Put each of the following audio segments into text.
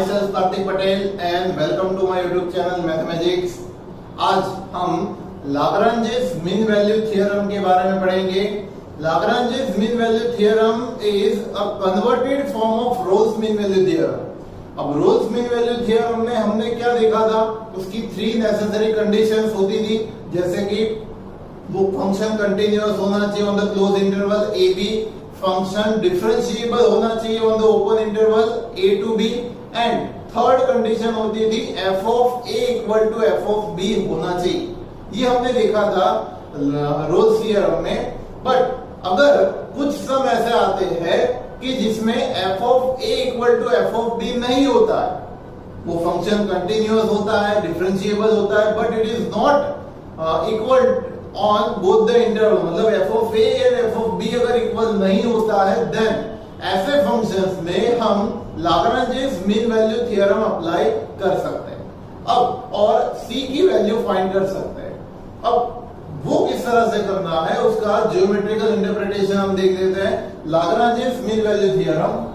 myself Kartik Patel and welcome to my YouTube channel Mathematics। आज हम लाग्रांजेस mean value theorem के बारे में पढ़ेंगे। Lagrange's mean value theorem is a converted form of Rolle's mean value theorem. अब Rolle's mean value theorem में हमने क्या देखा था, उसकी 3 नेसेसरी कंडीशंस होती थी, जैसे कि वो फंक्शन कंटिन्यूअस होना चाहिए on the close interval a b, function differentiable होना चाहिए on the open interval a to b, and third condition होती थी f of a equal to f of b होना चाहिए। ये हमने देखा था रोल्स थ्योरम में। बट अगर कुछ सम ऐसे आते हैं कि जिसमें f of a equal to f of b नहीं होता है, वो फंक्शन कंटिन्यूअस होता है, डिफरेंशिएबल होता है, but it is not equal on both the interval, मतलब f of a and f of b अगर इक्वल नहीं होता है, देन ऐसे फंक्शंस में हम लाग्रांजेस मीन वैल्यू थ्योरम अप्लाई कर सकते हैं। अब और c की वैल्यू फाइंड कर सकते हैं। अब वो किस तरह से करना है, उसका ज्योमेट्रिकल इंटरप्रिटेशन हम देख लेते हैं। Lagrange's mean value theorem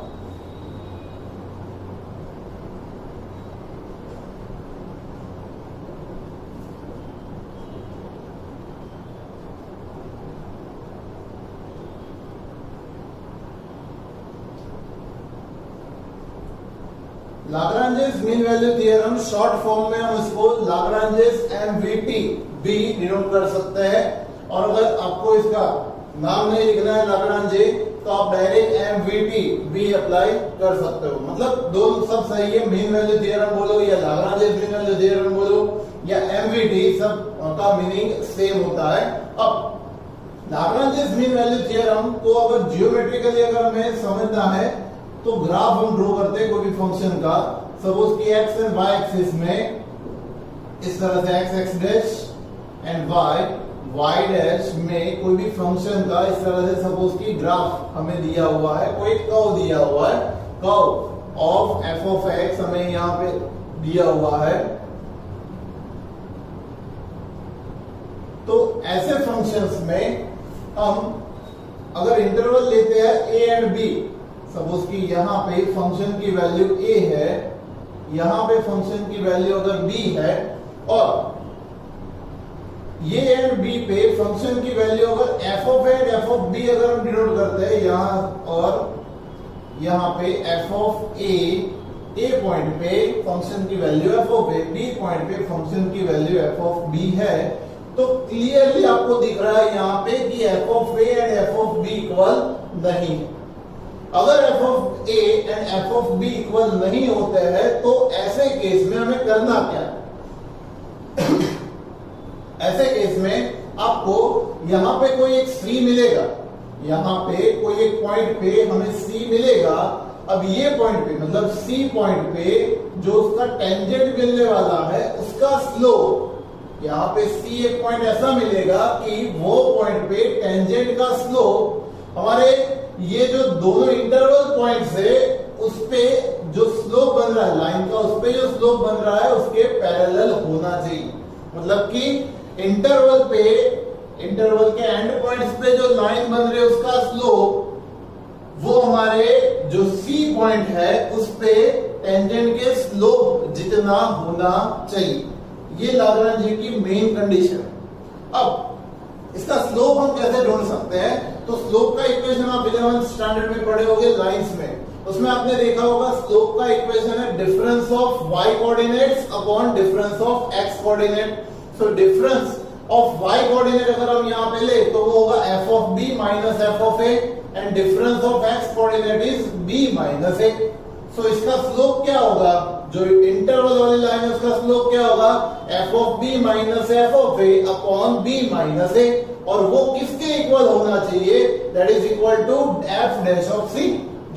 Lagrange's mean value theorem short form में हम इसको लाग्रांजेस एमवीटी भी डिनोट कर सकते हैं। और अगर आपको इसका नाम नहीं लिखना है लाग्रांजे, तो आप डायरेक्ट एमवीटी भी अप्लाई कर सकते हो। मतलब दोनों सब सही है, मीन वैल्यू थ्योरम बोलो या लाग्रांजेस मीन वैल्यू थ्योरम बोलो या एमवीटी, सब का मीनिंग सेम होता है। अब लाग्रांजेस मीन वैल्यू थ्योरम को अगर जियोमेट्रिकली अगर हमें समझना है तो ग्राफ हम ड्रॉ करते हैं कोई भी फंक्शन का। सपोज कि एक्स एंड वाई एक्सिस में इस तरह से x x dash and y y dash में कोई भी फंक्शन का इस तरह से सपोज कि ग्राफ हमें दिया हुआ है, कोई कर्व दिया हुआ है, curve of F of x हमें यहां पे दिया हुआ है। तो ऐसे फंक्शंस में हम अगर इंटरवल लेते हैं a एंड b, सपोज कि यहाँ पे फंक्शन की वैल्यू a है, यहाँ पे फंक्शन की वैल्यू अगर b है, और ये एंड b पे फंक्शन की वैल्यू अगर f of a and f of b अगर हम डिनोट करते हैं यहाँ, और यहाँ पे f ऑफ a पॉइंट पे फंक्शन की value f of a, b point पे फंक्शन की वैल्यू f ऑफ b है, तो क्लियरली आपको दिख रहा है यहाँ पे कि f of a and f of b equal नहीं है। अगर f of a and f of b equal नहीं होते हैं, तो ऐसे केस में हमें करना क्या है? ऐसे केस में आपको यहां पे कोई एक c मिलेगा, यहां पे कोई एक पॉइंट पे हमें c मिलेगा। अब ये पॉइंट पे मतलब c पॉइंट पे जो उसका टेंजेंट मिलने वाला है, उसका स्लोप, यहां पे c एक पॉइंट ऐसा मिलेगा कि वो पॉइंट पे टेंजेंट का स्लोप हमारे ये जो दोनों इंटरवल पॉइंट्स है उस पे जो स्लोप बन रहा है लाइन का, उस पे जो स्लोप बन रहा है उसके पैरेलल होना चाहिए। मतलब कि इंटरवल पे, इंटरवल के एंड पॉइंट्स पे जो लाइन बन रही है उसका स्लोप वो हमारे जो सी पॉइंट है उस पे टेंजेंट के स्लोप जितना होना चाहिए। ये लाग्रांजे की मेन कंडीशन। अब इसका स्लोप हम कैसे ढूंढ सकते हैं? तो स्लोप का इक्वेशन आप 11th स्टैंडर्ड में पढ़े होंगे लाइंस में, उसमें आपने देखा होगा स्लोप का इक्वेशन है difference of y coordinates upon difference of x coordinate. So difference of y coordinate अगर हम यहां पे ले तो वो होगा f of b minus f of a, and difference of x coordinate is b minus a। सो इसका स्लोप क्या होगा? जो इंटरवल वाली लाइन है उसका स्लोप क्या होगा? f of b minus f of a upon b minus a, और वो किसके इक्वल होना चाहिए? That is equal to f dash of c,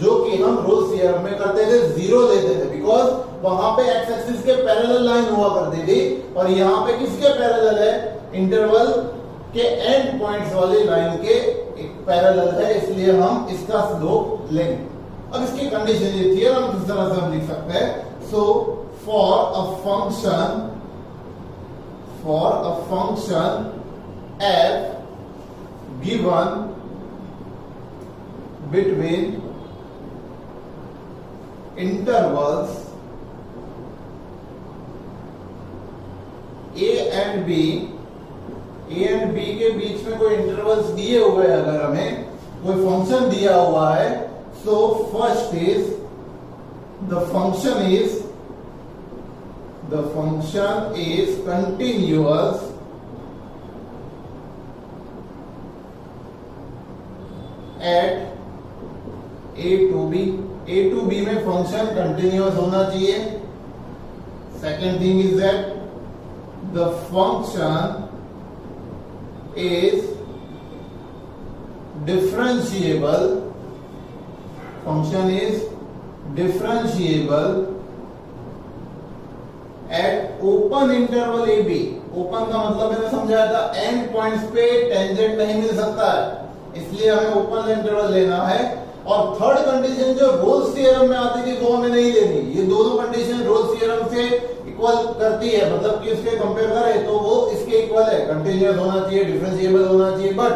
जो कि हम रोल्स थ्योरम में करते थे, 0 लेते थे, बिकॉज वहां पे x एक्सिस के पैरेलल लाइन हुआ करती थी, और यहाँ पे किसके पैरेलल है? इंटरवल के एंड पॉइंट्स वाली लाइन के पैरेलल है, इसलिए हम इसका स्लोप लेंगे। अब इसकी कंडीशन ये थ्योरम किस तरह से हम लिख सकते हैं? So for a function f given between intervals and b, a and b के बीच में कोई इंटरवल्स दिए हुए हैं, अगर हमें कोई फंक्शन दिया हुआ है, so first is the function is continuous at a to b, a to b में फंक्शन कंटिन्यूअस होना चाहिए। Second thing is that the function is differentiable, function is differentiable at open interval ab। Open का मतलब मैंने समझाया था and points पे tangent नहीं मिल सकता है, इसलिए हमें ओपन इंटरवल लेना है। और थर्ड कंडीशन जो रोल्स थ्योरम में आती थी वो हमें नहीं लेनी, ये दोनों कंडीशन रोल्स थ्योरम से इक्वल करती है, मतलब कि इसके कंपेयर करें तो वो इसके इक्वल है, कंटिन्यूअस होना चाहिए, डिफरेंशिएबल होना चाहिए, बट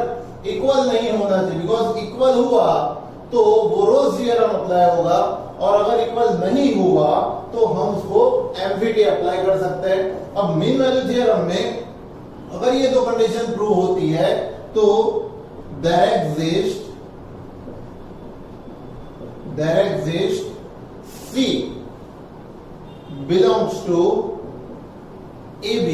इक्वल नहीं होना चाहिए, बिकॉज इक्वल हुआ तो वो रोल्स थ्योरम अप्लाई होगा, और अगर इक्वल नहीं हुआ तो हम उसको एमवीटी अप्लाई कर सकते हैं। अब मीन वैल्यू थ्योरम में अगर ये दो कंडीशन प्रूव होती है तो there exists C belongs to AB,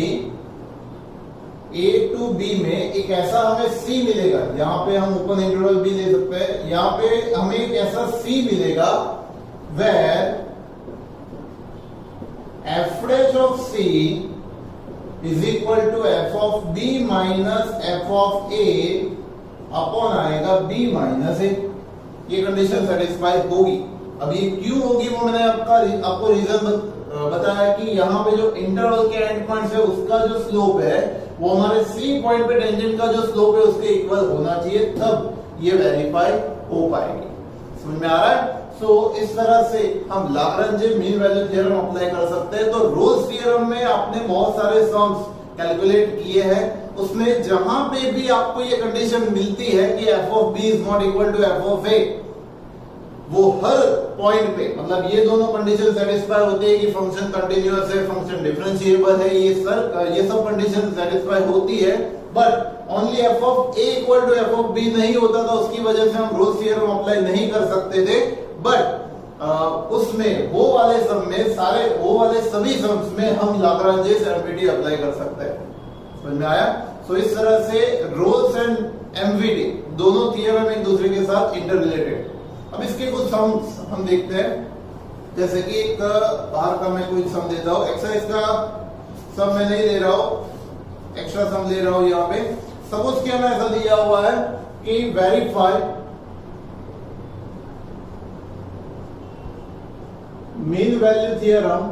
A to B में एक ऐसा हमें C मिलेगा, यहां पे हम ओपन इंटरवल भी ले सकते हैं, यहां पे हमें एक ऐसा C मिलेगा where f dash of C is equal to f of B minus f of A upon आएगा B माइनस A। ये कंडीशन सेटिस्फाई होगी। अब ये क्यों होगी वो मैंने आपको रीजन बताया कि यहाँ पे जो इंटरवल के एंड पॉइंट्स है उसका जो स्लोप है वो हमारे C पॉइंट पे टेंजेंट का जो स्लोप है उसके इक्वल होना चाहिए, तब ये वेरीफाई हो पाएगी। समझ में आ रहा है? सो इस तरह से हम Lagrange mean value theorem apply कर सकते हैं। तो रोल्स थ्योरम में आपने बहुत सारे सम्स कैलकुलेट किए हैं, उसमें जहां पे भी आपको ये कंडीशन मिलती है कि f of b is not equal to f of a, वो हर पॉइंट पे मतलब ये दोनों कंडीशन सेटिस्फाई होती है कि फंक्शन कंटिन्यूअस है, फंक्शन डिफरेंशिएबल है, ये सब कंडीशन सेटिस्फाई होती है, but only f of a equal to f of b नहीं होता था, उसकी वजह से हम रोल्स थ्योरम अप्लाई नहीं कर सकते थे। बट उसमें वो वाले सम में वो वाले सभी सम्स में हम लाग्रांजेस एमवीटी अप्लाई कर सकते हैं। समझ में आया? सो इस तरह से रोल्स एंड एमवीटी दोनों थ्योरम एक दूसरे के साथ इंटररिलेटेड। अब इसके कुछ सम्स हम देखते हैं, जैसे कि एक बाहर का मैं कोई सम देता हूं, एक्सरसाइज का सम मैं नहीं ले रहा हूं, एक्स्ट्रा सम ले रहा हूं। यहाँ पे सपोज कि हमें ऐसा दिया हुआ है कि verify mean value theorem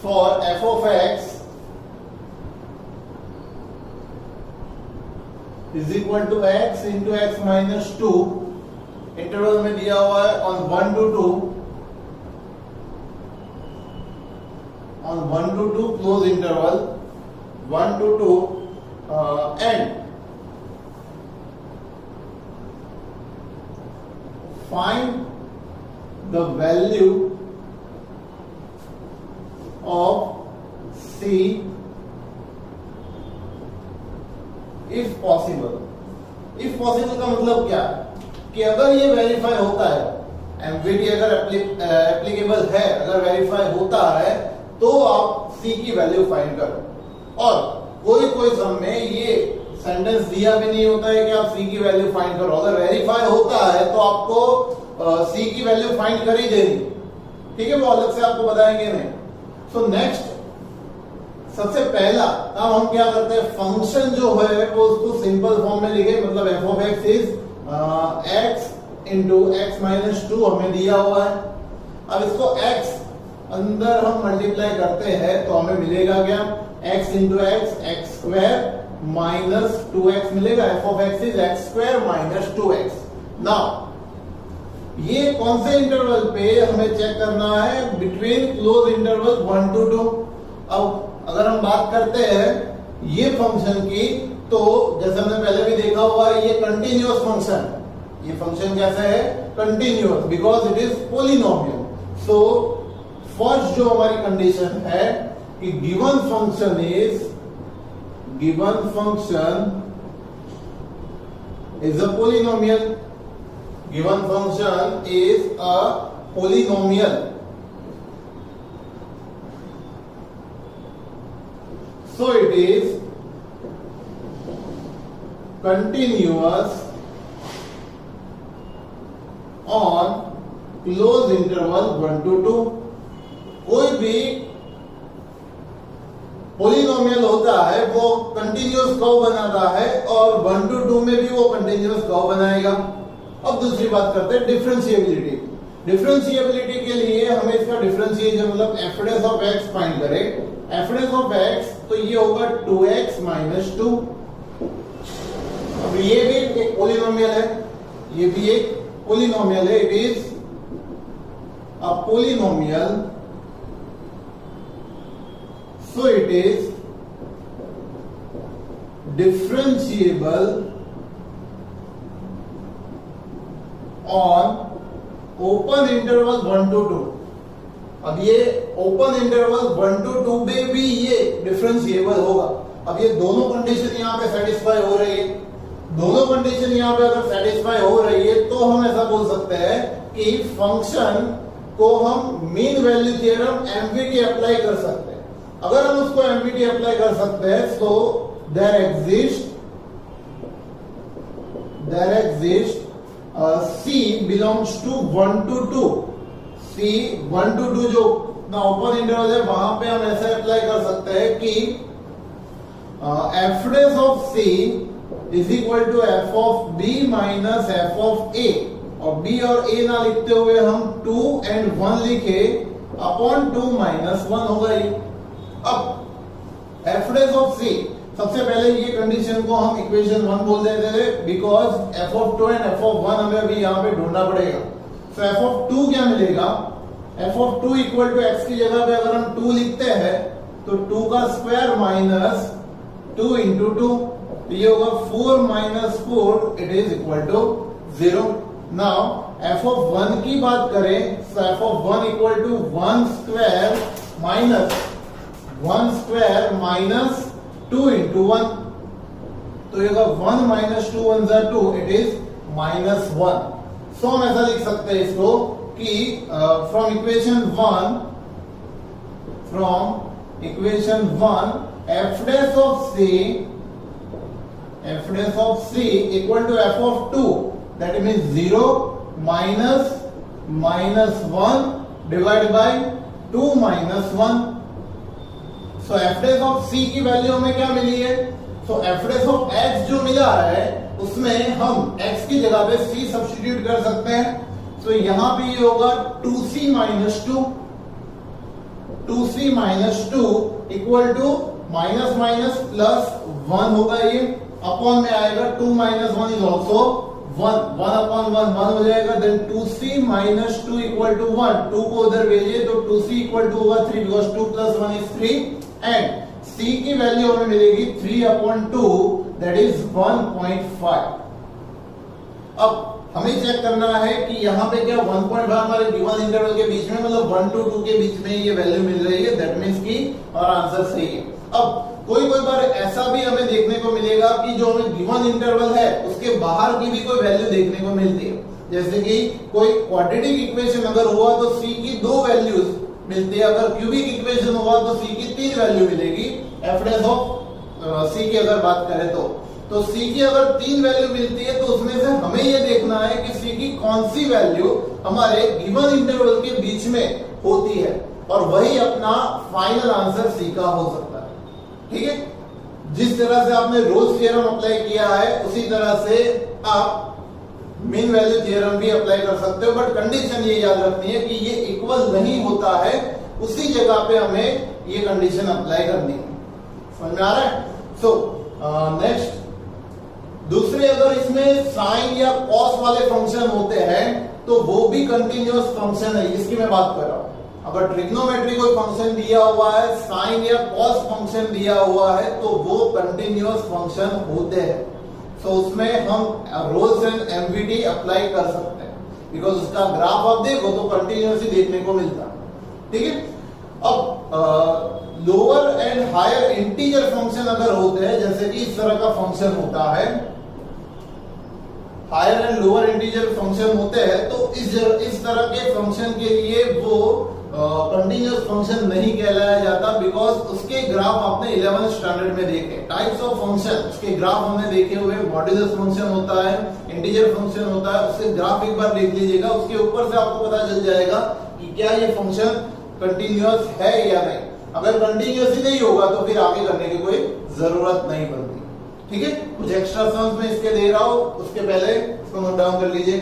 for f of x is equal to x into x minus 2, interval में दिया हुआ है on 1 to 2, on 1 to 2 close interval 1 to 2 and find the value of C if possible। if possible का मतलब क्या कि अगर ये वेरीफाई होता है, एमवीटी अगर एप्लीकेबल है, अगर वेरीफाई होता है तो आप C की वैल्यू फाइंड करो। और कोई सम में ये सेंटेंस दिया भी नहीं होता है कि आप C की वैल्यू फाइंड करो, अगर वेरीफाई होता है तो आपको C की वैल्यू फाइंड कर ही देनी, ठीक है, वो अलग से आपको बताएंगे नहीं। सो नेक्स्ट सबसे पहला काम हम क्या करते हैं, फंक्शन जो है वो उसको सिंपल फॉर्म में लिखे, मतलब f of x is x into x minus 2 हमें दिया हुआ है। अब इसको x अंदर हम मल्टीप्लाई करते हैं तो हमें मिलेगा क्या, x into x square minus 2x मिलेगा। f of x is x square minus 2x। Now ये कौन से इंटरवल पे हमें चेक करना है, बिटवीन क्लोज इंटरवल 1 to 2। अब अगर हम बात करते हैं ये फंक्शन की, तो जैसे हमने पहले भी देखा हुआ है ये कंटिन्यूअस फंक्शन, ये फंक्शन कैसा है, continuous, because it is polynomial. So first जो हमारी कंडीशन है कि given function is a polynomial, given function is a polynomial, so it is continuous on closed interval 1 to 2। कोई भी पोलिनोमियल होता है वो कंटिन्यूअस कर्व बनाता है और 1 to 2 में भी वो कंटिन्यूअस कर्व बनाएगा। अब दूसरी बात करते हैं डिफरेंशिएबिलिटी। डिफरेंशिएबिलिटी के लिए हमें इसका डिफरेंशिएशन मतलब F dash of x find करें। एफ डैश ऑफ एक्स तो ये होगा 2x माइनस 2। अब ये भी एक पोलिनोमियल है, ये भी एक पोलिनोमियल है, it is a polynomial, so it is differentiable on open interval 1 to 2। अब ये ओपन इंटरवल 1 to 2 में भी ये डिफरेंशिएबल होगा। अब ये दोनों कंडीशन यहाँ पे सेटिस्फाई हो रही है, दोनों कंडीशन यहाँ पे अगर सेटिस्फाई हो रही है तो हम ऐसा बोल सकते हैं कि फंक्शन को हम मीन वैल्यू थ्योरम एमवीटी अप्लाई कर सकते हैं। अगर हम उसको एमवीटी अप्लाई कर सकते हैं तो there exist c belongs to 1 to 2। C 1 to 2 जो ओपन इंटरवल है वहां पे हम ऐसा अप्लाई कर सकते हैं कि F dash of C is equal to F of B minus F of A, और बी और ए ना लिखते हुए हम 2 and 1 लिखे अपॉन 2 माइनस 1 होगा ये। अब एफ डैश ऑफ सी, सबसे पहले ये कंडीशन को हम इक्वेशन 1 बोल देते थे because F of 2 and F of 1 हमें अभी यहाँ पे ढूंढना पड़ेगा। तो एफ ऑफ 2 क्या मिलेगा, f of 2 equal to x की जगह पे अगर हम 2 लिखते हैं तो 2 का स्क्वायर माइनस 2 इंटू 2, ये होगा 4 minus 4, it is equal to 0। Now f of 1 की बात करें तो f of 1 equal to 1 square minus 2 into 1, तो ये होगा 1 माइनस 2 1 जा 2, इट इज माइनस 1। सो हम ऐसा लिख सकते हैं इसको कि from equation 1 F dash of C equal to F of 2, that means 0 minus 1 divide by 2 minus 1। So F dash of C की वैल्यू हमें क्या मिली है, so F dash of X जो मिला है उसमें हम x की जगह पे c सब्स्टिट्यूट कर सकते हैं। तो यहां पे ये होगा 2c minus 2 equal to minus minus plus 1 होगा, ये अपॉन में आएगा 2 माइनस 1 इज ऑल्सो 1 अपॉन 1 हो जाएगा। Then 2c minus 2 equal to 1, 2 को उधर भेजिए तो 2c इक्वल टू होगा 3 because 2 plus 1 is 3 and c की वैल्यू हमें मिलेगी 3 अपॉन 2 दैट इज 1.5। अब हमें चेक करना है कि यहाँ पे क्या 1.5 हमारे गिवन इंटरवल के बीच में मतलब 1 to 2 के बीच में ये वैल्यू मिल रही है, दैट मीन्स कि और आंसर सही है। अब कोई बार ऐसा भी हमें देखने को मिलेगा कि जो हमें गिवन इंटरवल है उसके बाहर की भी कोई वैल्यू देखने को मिलती है, जैसे कि कोई क्वाड्रेटिक इक्वेशन अगर हुआ तो c की 2 वैल्यूज मिलती है, अगर क्यूबिक इक्वेशन हुआ तो c की 3 वैल्यू मिलेगी। एफ डैश ऑफ c की अगर बात करें तो c की अगर 3 वैल्यू मिलती है तो उसमें से हमें यह देखना है कि c की कौन सी वैल्यू हमारे गिवन इंटरवल के बीच में होती है, और वही अपना फाइनल आंसर c का हो सकता है। ठीक है, जिस तरह से आपने रोल्स थ्योरम अप्लाई किया है उसी तरह से आप मीन वैल्यू थ्योरम भी अप्लाई कर सकते हो, बट कंडीशन ये याद रखनी है कि ये इक्वल नहीं होता है, उसी जगह पे हमें ये कंडीशन अप्लाई करनी है। समझ में आ रहा है? सो नेक्स्ट, दूसरे अगर इसमें साइन या कॉस वाले फंक्शन होते हैं तो वो भी कंटिन्यूअस फंक्शन है, इसकी मैं बात कर रहा हूं। अगर ट्रिग्नोमेट्री कोई फंक्शन दिया हुआ है, साइन या कॉस फंक्शन दिया हुआ है तो वो कंटिन्यूअस फंक्शन होते हैं। तो उसमें हम रोल्स एंड एमवीटी अप्लाई कर सकते हैं, बिकॉज उसका ग्राफ आप देखो तो कंटिन्यूअसली देखने को मिलता है। ठीक है, अब लोअर हायर इंटीजर फंक्शन अगर होते हैं, जैसे कि इस तरह का फंक्शन होता है, higher and lower integer function होते हैं, तो इस तरह के फंक्शन के लिए वो कंटीन्यूअस फंक्शन नहीं कहलाया जाता, बिकॉज उसके ग्राफ आपने 11th स्टैंडर्ड में देखे। टाइप्स ऑफ फंक्शन, उसके ग्राफ हमने देखे हुए, मॉड्यूलस फंक्शन होता है, इंटीजर फंक्शन होता है, उसके ग्राफ एक बार देख लीजिएगा, उसके ऊपर से आपको पता चल जाएगा कि क्या ये फंक्शन कंटिन्यूअस है या नहीं। अगर कंटिन्यूअस ही नहीं होगा तो फिर आगे करने की कोई जरूरत नहीं पड़ती। ठीक है, कुछ एक्स्ट्रा सम्स में इसके दे रहा हूं, उसके पहले इसको नोट डाउन कर लीजिए।